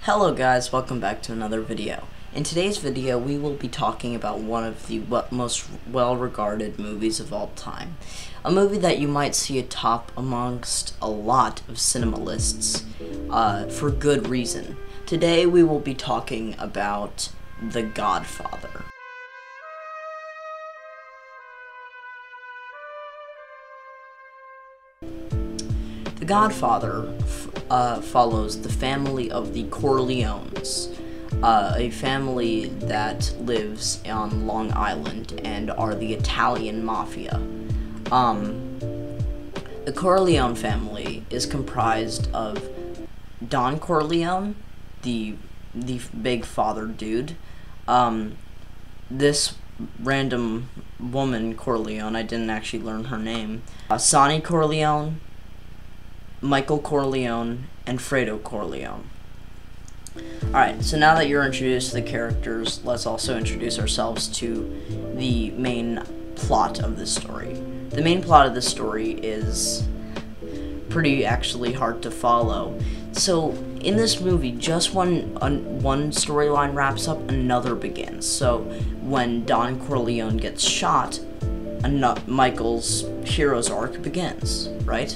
Hello guys, welcome back to another video. In today's video, we will be talking about one of the most well-regarded movies of all time. A movie that you might see atop amongst a lot of cinema lists, for good reason. Today we will be talking about The Godfather. The Godfather follows the family of the Corleones, a family that lives on Long Island and are the Italian mafia. The Corleone family is comprised of Don Corleone, the big father dude, this random woman Corleone, I didn't actually learn her name, Sonny Corleone, Michael Corleone, and Fredo Corleone. Alright, so now that you're introduced to the characters, let's also introduce ourselves to the main plot of this story. The main plot of this story is pretty actually hard to follow. So, in this movie, just when one storyline wraps up, another begins. So, when Don Corleone gets shot, Michael's hero's arc begins, right?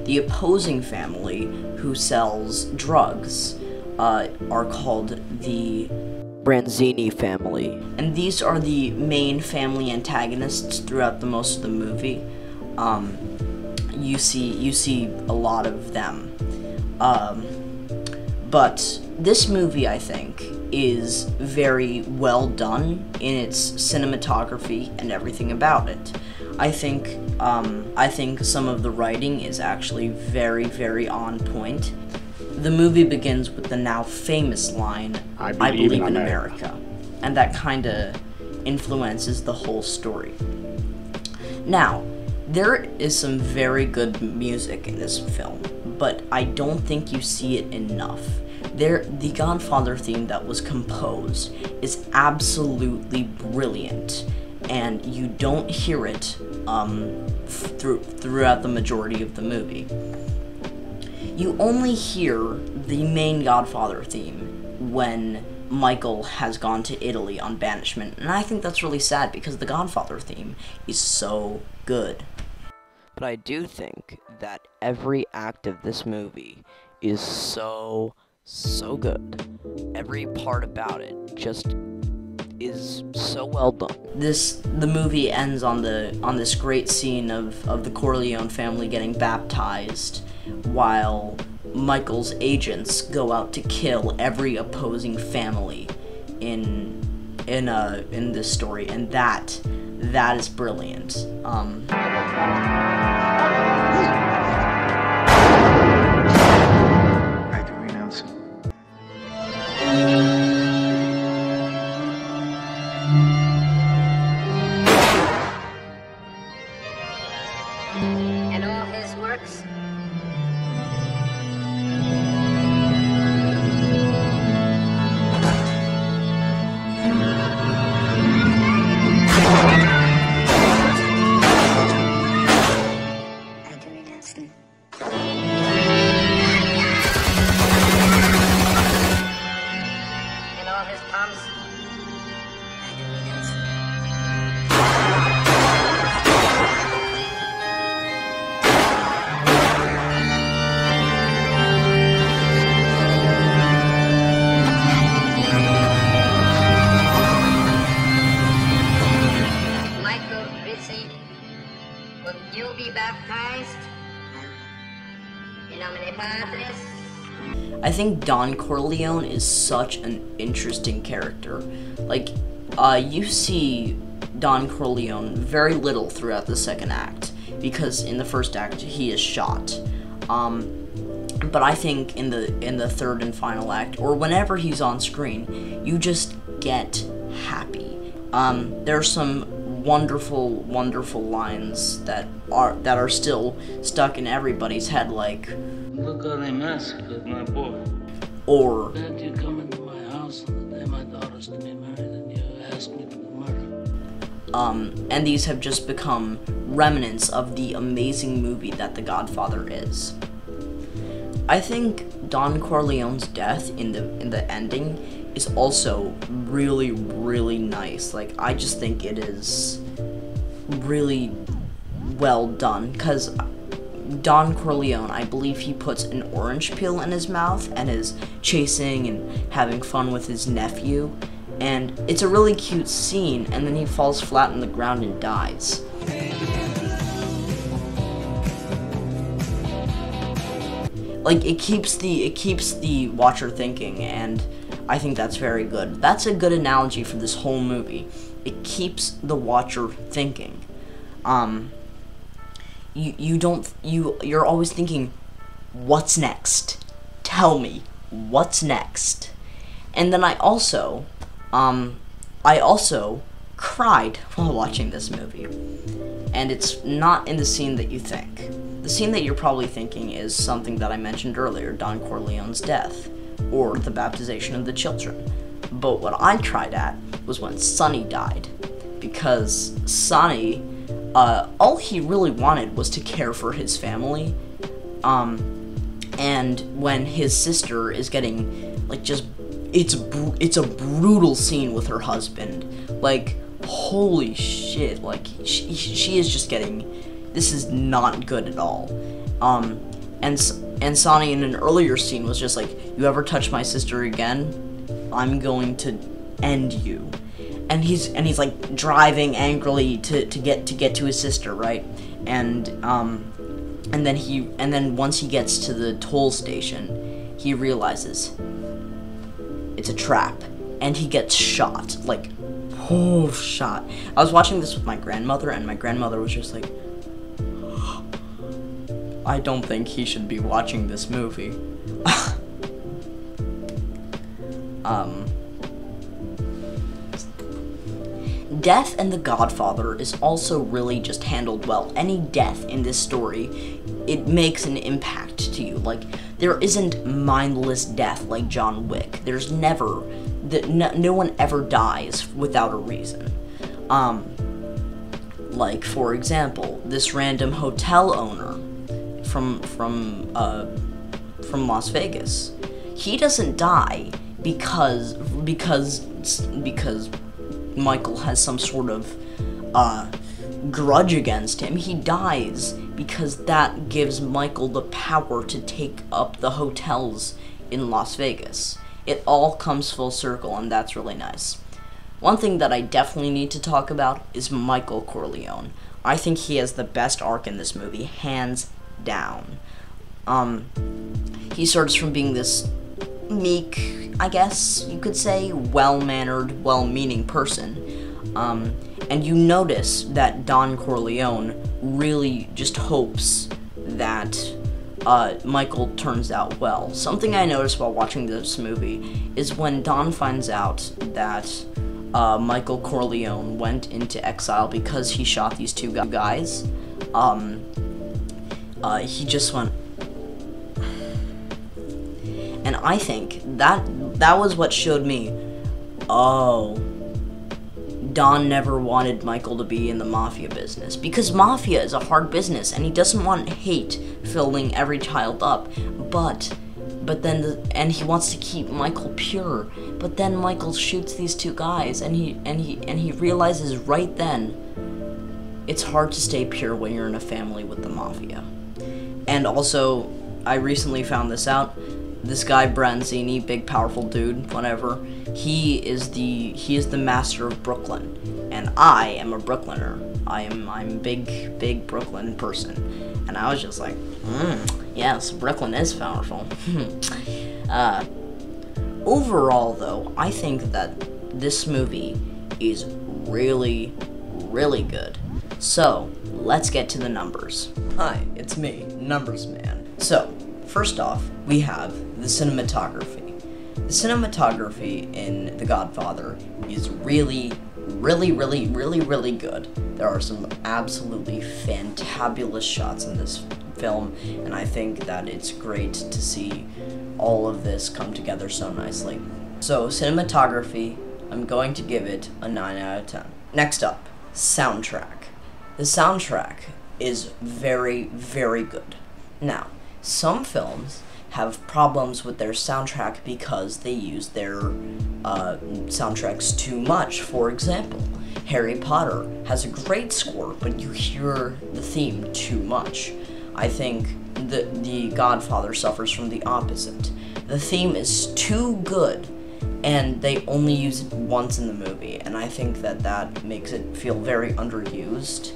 The opposing family who sells drugs are called the Branzini family, and these are the main family antagonists throughout the most of the movie. You see a lot of them, but this movie, I think, is very well done in its cinematography and everything about it. I think some of the writing is actually very, very on point. The movie begins with the now famous line, I believe in America. And that kinda influences the whole story. Now, there is some very good music in this film, but I don't think you see it enough. The Godfather theme that was composed is absolutely brilliant, and you don't hear it throughout the majority of the movie. You only hear the main Godfather theme when Michael has gone to Italy on banishment, and I think that's really sad because the Godfather theme is so good. But I do think that every act of this movie is so good. Every part about it just is so well done. The movie ends on this great scene of the Corleone family getting baptized, while Michael's agents go out to kill every opposing family in this story, and that is brilliant. I do renounce him. And all his works? I do renounce him. And all his palms? I do renounce him. Michael Rizzi, will you be baptized? In nomine Patris? I think Don Corleone is such an interesting character. Like, you see Don Corleone very little throughout the second act, because in the first act he is shot. But I think in the third and final act, or whenever he's on screen, you just get happy. There are some wonderful lines that are still stuck in everybody's head, like, Look how they massacred my boy. or Then you come into my house on the day my daughter's to be married and you ask me for the murder. and these have just become remnants of the amazing movie that The Godfather is. I think Don Corleone's death in the ending is also really, really nice. Like, I just think it is really well done, because Don Corleone, I believe he puts an orange peel in his mouth and is chasing and having fun with his nephew, and it's a really cute scene, and then he falls flat on the ground and dies. Like, it keeps the watcher thinking, and I think that's very good. That's a good analogy for this whole movie. It keeps the watcher thinking. You're always thinking, what's next? Tell me, what's next? And then I also cried while watching this movie. And it's not in the scene that you think. The scene that you're probably thinking is something that I mentioned earlier, Don Corleone's death, or the baptization of the children. But what I cried at was when Sonny died, because Sonny, all he really wanted was to care for his family, and when his sister is getting, like, it's a brutal scene with her husband, like, holy shit, like, she is just getting, this is not good at all, and Sonny in an earlier scene was just like, you ever touch my sister again, I'm going to end you. And he's like driving angrily to get to his sister, right? And then once he gets to the toll station, he realizes it's a trap, and he gets shot, like, shot. I was watching this with my grandmother, and my grandmother was just like, I don't think he should be watching this movie. Death in The Godfather is also really just handled well. Any death in this story, it makes an impact to you. Like, there isn't mindless death like John Wick. There's never, no one ever dies without a reason. Like, for example, this random hotel owner from Las Vegas. He doesn't die because Michael has some sort of grudge against him. He dies because that gives Michael the power to take up the hotels in Las Vegas. It all comes full circle, and that's really nice. One thing that I definitely need to talk about is Michael Corleone. I think he has the best arc in this movie, hands down. He starts from being this meek, I guess you could say, well-mannered, well-meaning person, and you notice that Don Corleone really just hopes that Michael turns out well. Something I noticed while watching this movie is when Don finds out that Michael Corleone went into exile because he shot these two guys, he just went, and I think that was what showed me, oh, Don never wanted Michael to be in the mafia business, because mafia is a hard business, and he doesn't want hate filling every child up, but then, and he wants to keep Michael pure, but then Michael shoots these two guys, and he realizes right then, it's hard to stay pure when you're in a family with the mafia. And also, I recently found this out, this guy Branzini, big powerful dude, whatever, he is the master of Brooklyn, and I am a Brooklyner. I'm a big Brooklyn person, and I was just like, yes, Brooklyn is powerful. Overall, though, I think that this movie is really, really good. So, let's get to the numbers. Hi, it's me, Numbers Man. So, first off, we have the cinematography. The cinematography in The Godfather is really, really, really, really, really good. There are some absolutely fantabulous shots in this film, and I think that it's great to see all of this come together so nicely. So, cinematography, I'm going to give it a 9 out of 10. Next up, soundtrack. The soundtrack is very, very good. Now, some films have problems with their soundtrack because they use their soundtracks too much. For example, Harry Potter has a great score, but you hear the theme too much. I think the Godfather suffers from the opposite. The theme is too good, and they only use it once in the movie, and I think that makes it feel very underused.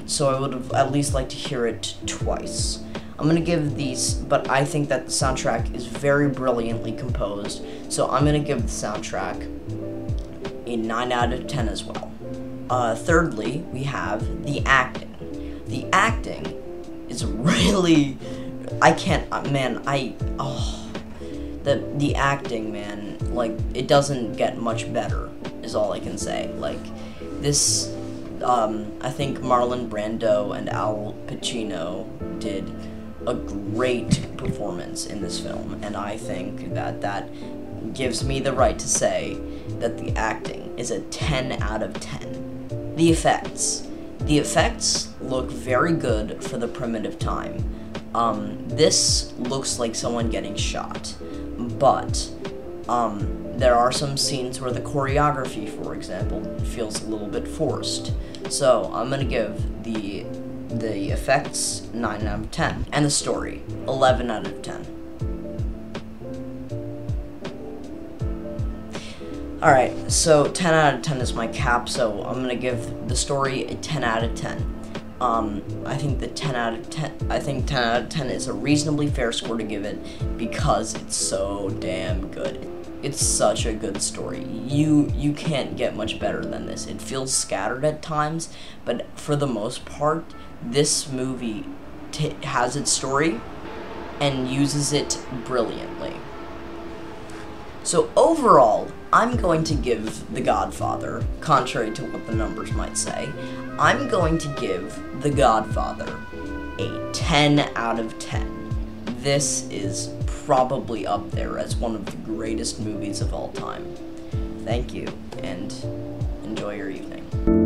So I would have at least liked to hear it twice. I'm gonna give these, but I think that the soundtrack is very brilliantly composed, so I'm gonna give the soundtrack a 9 out of 10 as well. Thirdly, we have the acting. The acting is really, the acting, man, like, it doesn't get much better, is all I can say. Like, this, I think Marlin Brando and Al Pacino did a great performance in this film, and I think that gives me the right to say that the acting is a 10 out of 10. The effects. The effects look very good for the primitive time. This looks like someone getting shot, but there are some scenes where the choreography, for example, feels a little bit forced. So I'm gonna give the effects 9 out of 10, and the story 11 out of 10. Alright, so 10 out of 10 is my cap, so I'm gonna give the story a 10 out of 10. I think 10 out of 10 is a reasonably fair score to give it because it's so damn good. It's such a good story. You can't get much better than this. It feels scattered at times, but for the most part, this movie has its story and uses it brilliantly. So overall, I'm going to give The Godfather, contrary to what the numbers might say, I'm going to give The Godfather a 10 out of 10. This is probably up there as one of the greatest movies of all time. Thank you, and enjoy your evening.